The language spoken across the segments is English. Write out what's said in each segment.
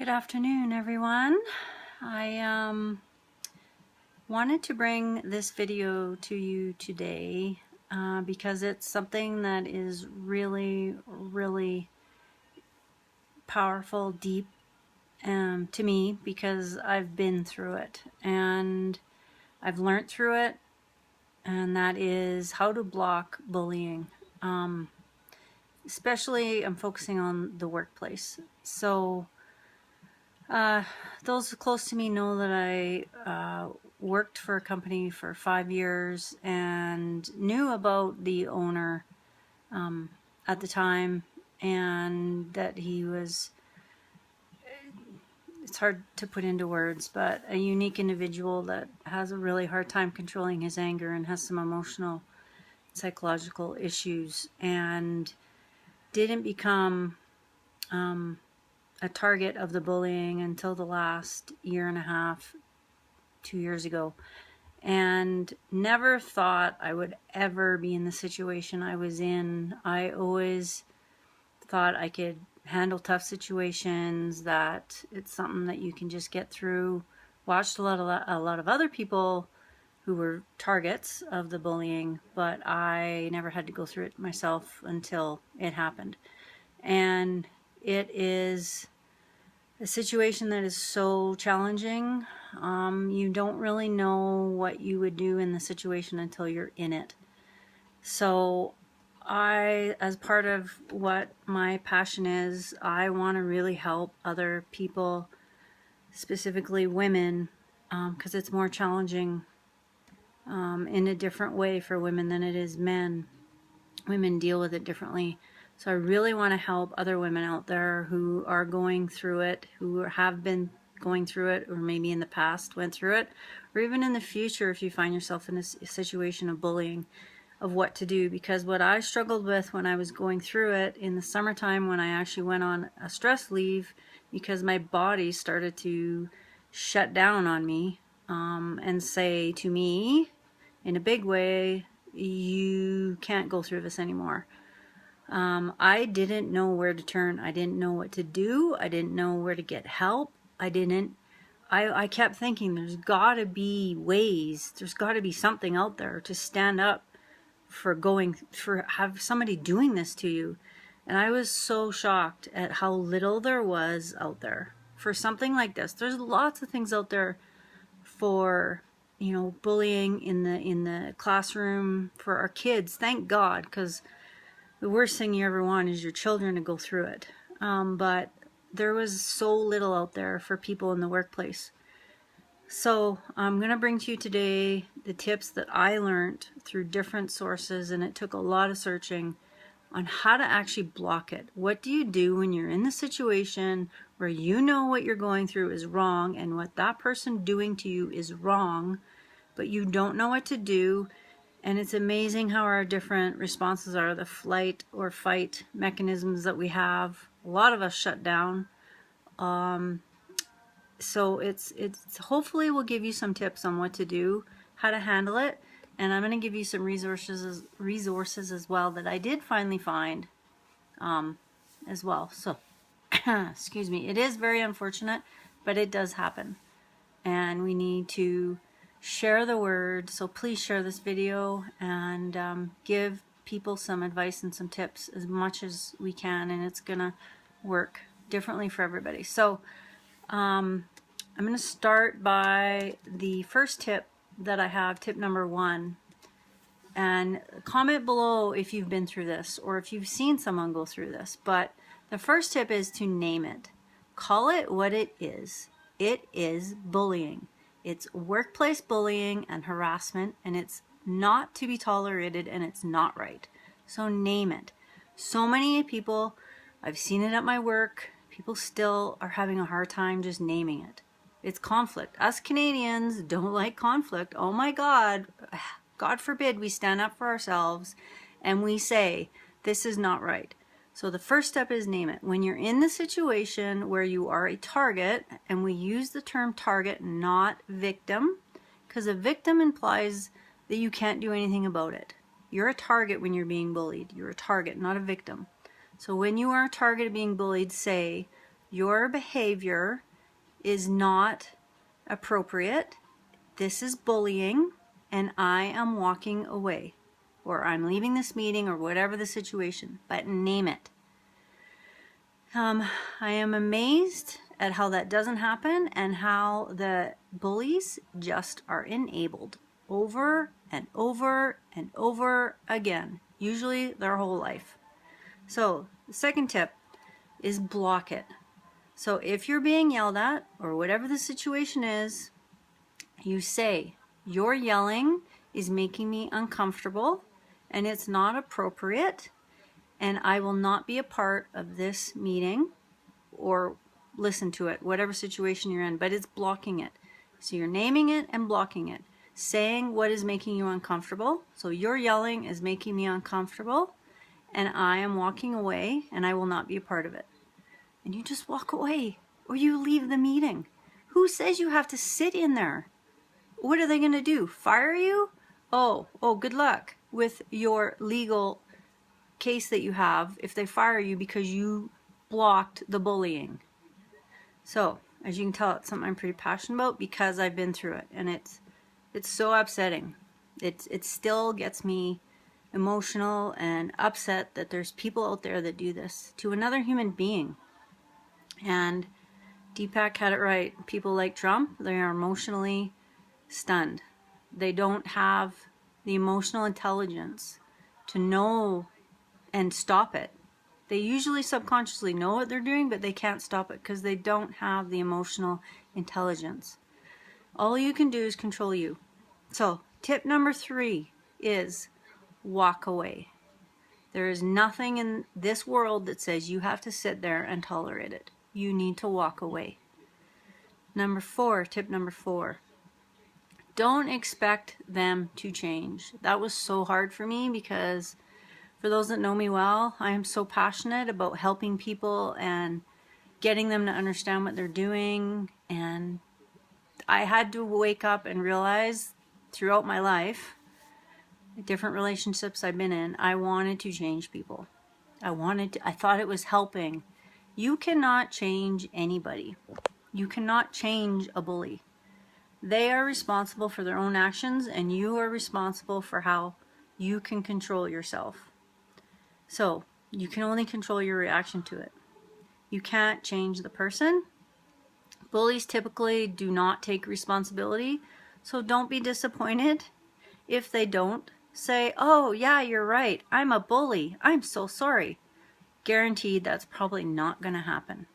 Good afternoon, everyone. I wanted to bring this video to you today because it's something that is really, really powerful, deep to me, because I've been through it and I've learned through it, and that is how to block bullying. Especially I'm focusing on the workplace. So those close to me know that I worked for a company for 5 years and knew about the owner at the time, and that he was, it's hard to put into words, but a unique individual that has a really hard time controlling his anger and has some emotional, psychological issues, and didn't become a target of the bullying until the last year and a half, 2 years ago, and never thought I would ever be in the situation I was in. I always thought I could handle tough situations, that it's something that you can just get through. Watched a lot of other people who were targets of the bullying, but I never had to go through it myself until it happened. And it is a situation that is so challenging. You don't really know what you would do in the situation until you're in it. So I, as part of what my passion is, I want to really help other people, specifically women, because it's more challenging in a different way for women than it is men. Women deal with it differently. So I really want to help other women out there who are going through it, who have been going through it, or maybe in the past went through it, or even in the future if you find yourself in a situation of bullying, of what to do. Because what I struggled with when I was going through it in the summertime, when I actually went on a stress leave because my body started to shut down on me and say to me in a big way, you can't go through this anymore. I didn't know where to turn. I didn't know what to do. I didn't know where to get help. I kept thinking there's got to be ways. There's got to be something out there to stand up for have somebody doing this to you. And I was so shocked at how little there was out there for something like this. There's lots of things out there for, you know, bullying in the classroom for our kids. Thank God, because the worst thing you ever want is your children to go through it. But there was so little out there for people in the workplace. So I'm going to bring to you today the tips that I learned through different sources, and it took a lot of searching, on how to actually block it. What do you do when you're in the situation where you know what you're going through is wrong and what that person doing to you is wrong, but you don't know what to do? And it's amazing how our different responses are, the flight or fight mechanisms that we have. A lot of us shut down. So it's hopefully will give you some tips on what to do, how to handle it. And I'm going to give you some resources as well that I did finally find as well. So excuse me, it is very unfortunate, but it does happen. And we need to share the word. So please share this video and give people some advice and some tips as much as we can, and it's gonna work differently for everybody. So I'm going to start by the first tip that I have, tip number 1. And comment below if you've been through this or if you've seen someone go through this. But the first tip is to name it. Call it what it is. It is bullying. It's workplace bullying and harassment, and it's not to be tolerated, and it's not right. So name it. So many people, I've seen it at my work, people still are having a hard time just naming it. It's conflict. Us Canadians don't like conflict. Oh my God. God forbid we stand up for ourselves and we say, this is not right. So the first step is name it. When you're in the situation where you are a target, and we use the term target, not victim, because a victim implies that you can't do anything about it. You're a target when you're being bullied. You're a target, not a victim. So when you are a target of being bullied, say, your behavior is not appropriate. This is bullying, and I am walking away, or I'm leaving this meeting, or whatever the situation, but name it. I am amazed at how that doesn't happen and how the bullies just are enabled over and over and over again, usually their whole life. So the second tip is block it. So if you're being yelled at, or whatever the situation is, you say, your yelling is making me uncomfortable and it's not appropriate, and I will not be a part of this meeting or listen to it, whatever situation you're in, but it's blocking it. So you're naming it and blocking it, saying what is making you uncomfortable. So your yelling is making me uncomfortable, and I am walking away, and I will not be a part of it. And you just walk away, or you leave the meeting. Who says you have to sit in there? What are they going to do? Fire you? Oh, good luck with your legal case that you have if they fire you because you blocked the bullying. So, as you can tell, it's something I'm pretty passionate about because I've been through it, and it's so upsetting. It still gets me emotional and upset that there's people out there that do this to another human being. And Deepak had it right. People like Trump, they are emotionally stunned. They don't have the emotional intelligence to know and stop it. They usually subconsciously know what they're doing, but they can't stop it because they don't have the emotional intelligence. All you can do is control you. So tip number 3 is walk away. There is nothing in this world that says you have to sit there and tolerate it. You need to walk away. Tip number 4, don't expect them to change. That was so hard for me because for those that know me well, I am so passionate about helping people and getting them to understand what they're doing. And I had to wake up and realize throughout my life, different relationships I've been in, I wanted to change people. I thought it was helping. You cannot change anybody. You cannot change a bully. They are responsible for their own actions, and you are responsible for how you can control yourself. So you can only control your reaction to it. You can't change the person. Bullies typically do not take responsibility, so don't be disappointed if they don't say, oh yeah, you're right, I'm a bully, I'm so sorry. Guaranteed that's probably not going to happen.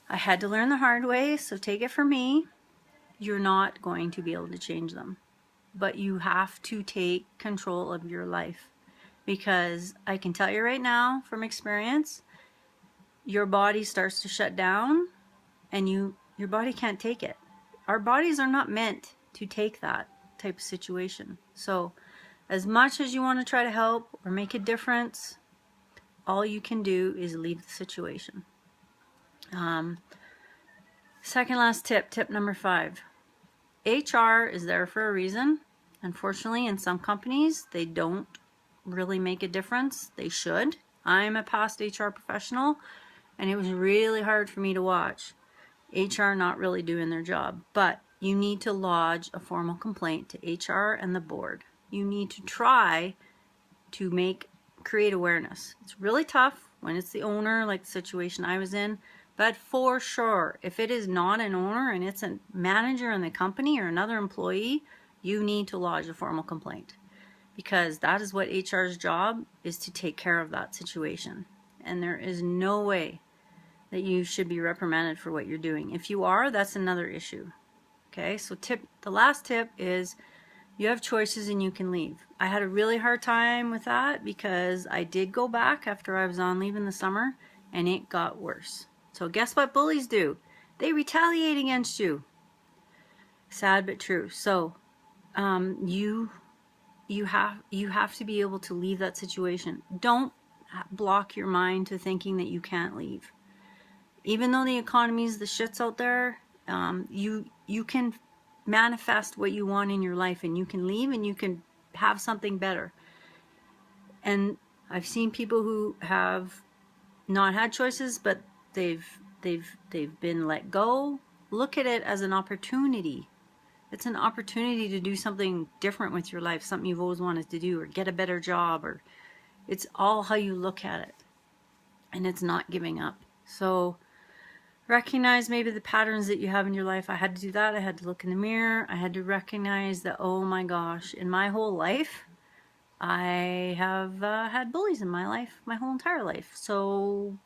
I had to learn the hard way, so take it from me. You're not going to be able to change them. But you have to take control of your life. Because I can tell you right now from experience, your body starts to shut down and your body can't take it. Our bodies are not meant to take that type of situation. So as much as you want to try to help or make a difference, all you can do is leave the situation. Second last tip number 5. HR is there for a reason. Unfortunately, in some companies, they don't really make a difference. They should. I'm a past HR professional, and it was really hard for me to watch HR not really doing their job. But you need to lodge a formal complaint to HR and the board. You need to try to create awareness. It's really tough when it's the owner, like the situation I was in. But for sure, if it is not an owner and it's a manager in the company or another employee, you need to lodge a formal complaint. Because that is what HR's job is, to take care of that situation. And there is no way that you should be reprimanded for what you're doing. If you are, that's another issue. Okay, so the last tip is you have choices and you can leave. I had a really hard time with that because I did go back after I was on leave in the summer and it got worse. So guess what bullies do? They retaliate against you. Sad but true. So you have to be able to leave that situation. Don't block your mind to thinking that you can't leave. Even though the economy is the shits out there, you can manifest what you want in your life, and you can leave and you can have something better. And I've seen people who have not had choices, but they've they've been let go, look at it as an opportunity. It's an opportunity to do something different with your life, something you've always wanted to do, or get a better job, or it's all how you look at it. And it's not giving up. So recognize maybe the patterns that you have in your life. I had to do that. I had to look in the mirror. I had to recognize that, oh my gosh, in my whole life, I have had bullies in my life, my whole entire life. So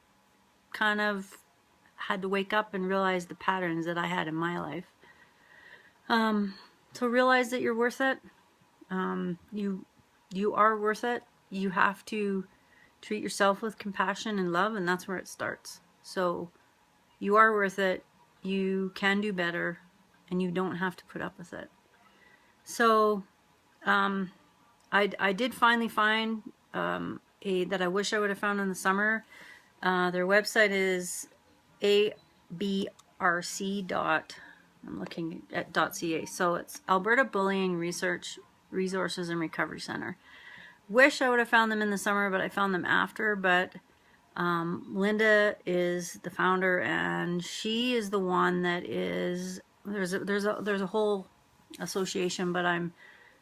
kind of had to wake up and realize the patterns that I had in my life. So realize that you're worth it. You are worth it. You have to treat yourself with compassion and love, and that's where it starts. So you are worth it. You can do better, and you don't have to put up with it. So I did finally find that I wish I would have found in the summer. Their website is I'm looking at .ca. So it's Alberta Bullying Research, Resources and Recovery Center. Wish I would have found them in the summer, but I found them after. But Linda is the founder, and she is the one that is, there's a whole association, but I'm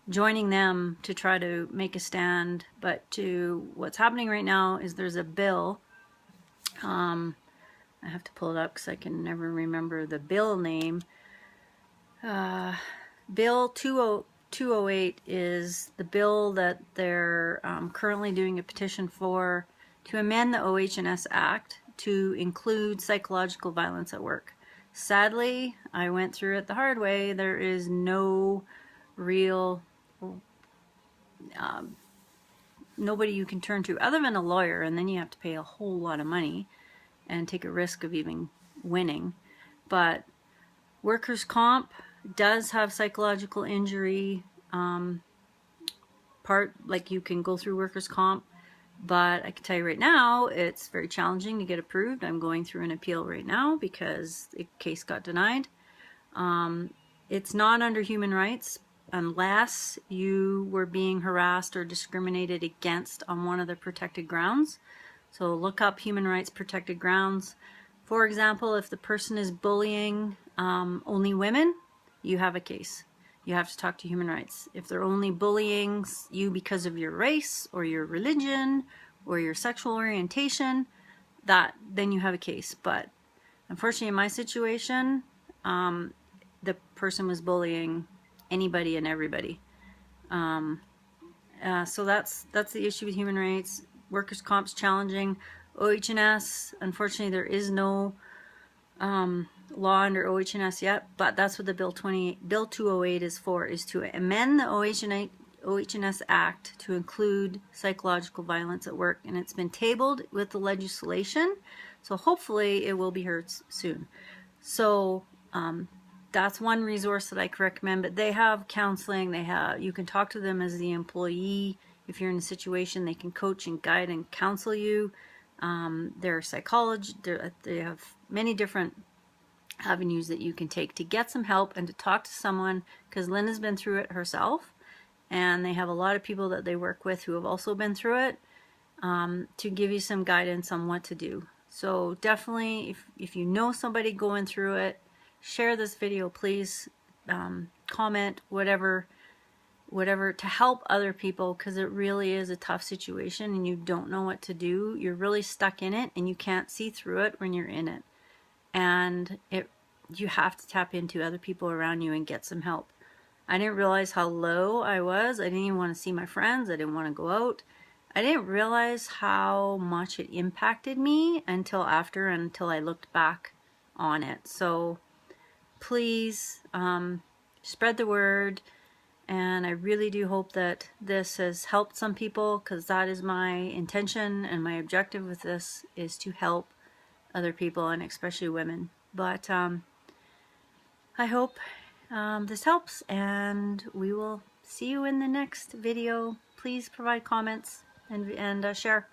joining them to try to make a stand. But what's happening right now is there's a bill. I have to pull it up because I can never remember the bill name. Bill 208 is the bill that they're currently doing a petition for to amend the OH&S Act to include psychological violence at work. Sadly, I went through it the hard way. There is no real nobody you can turn to other than a lawyer, and then you have to pay a whole lot of money and take a risk of even winning. But workers' comp does have psychological injury part, like you can go through workers' comp, but I can tell you right now it's very challenging to get approved. I'm going through an appeal right now because the case got denied. It's not under human rights unless you were being harassed or discriminated against on one of the protected grounds. So look up human rights protected grounds. For example, if the person is bullying only women, you have a case. You have to talk to human rights. If they're only bullying you because of your race or your religion or your sexual orientation, then you have a case. But unfortunately, in my situation, the person was bullying anybody and everybody. So that's the issue with human rights. Workers' comp's challenging. OH&S, unfortunately, there is no law under OH&S yet, but that's what the Bill 208 is for, is to amend the OH&S Act to include psychological violence at work, and it's been tabled with the legislation, so hopefully it will be heard soon. So that's one resource that I can recommend, but they have counseling. You can talk to them as the employee. If you're in a situation, they can coach and guide and counsel you. They're psychologists. They have many different avenues that you can take to get some help and to talk to someone, because Lynn has been through it herself, and they have a lot of people that they work with who have also been through it, to give you some guidance on what to do. So definitely, if you know somebody going through it, share this video, please. Comment, whatever to help other people, because it really is a tough situation and you don't know what to do. You're really stuck in it and you can't see through it when you're in it. And you have to tap into other people around you and get some help. I didn't realize how low I was. I didn't even want to see my friends. I didn't want to go out. I didn't realize how much it impacted me until I looked back on it. So please spread the word, and I really do hope that this has helped some people, because that is my intention and my objective with this, is to help other people, and especially women. But I hope this helps, and we will see you in the next video. Please provide comments and share.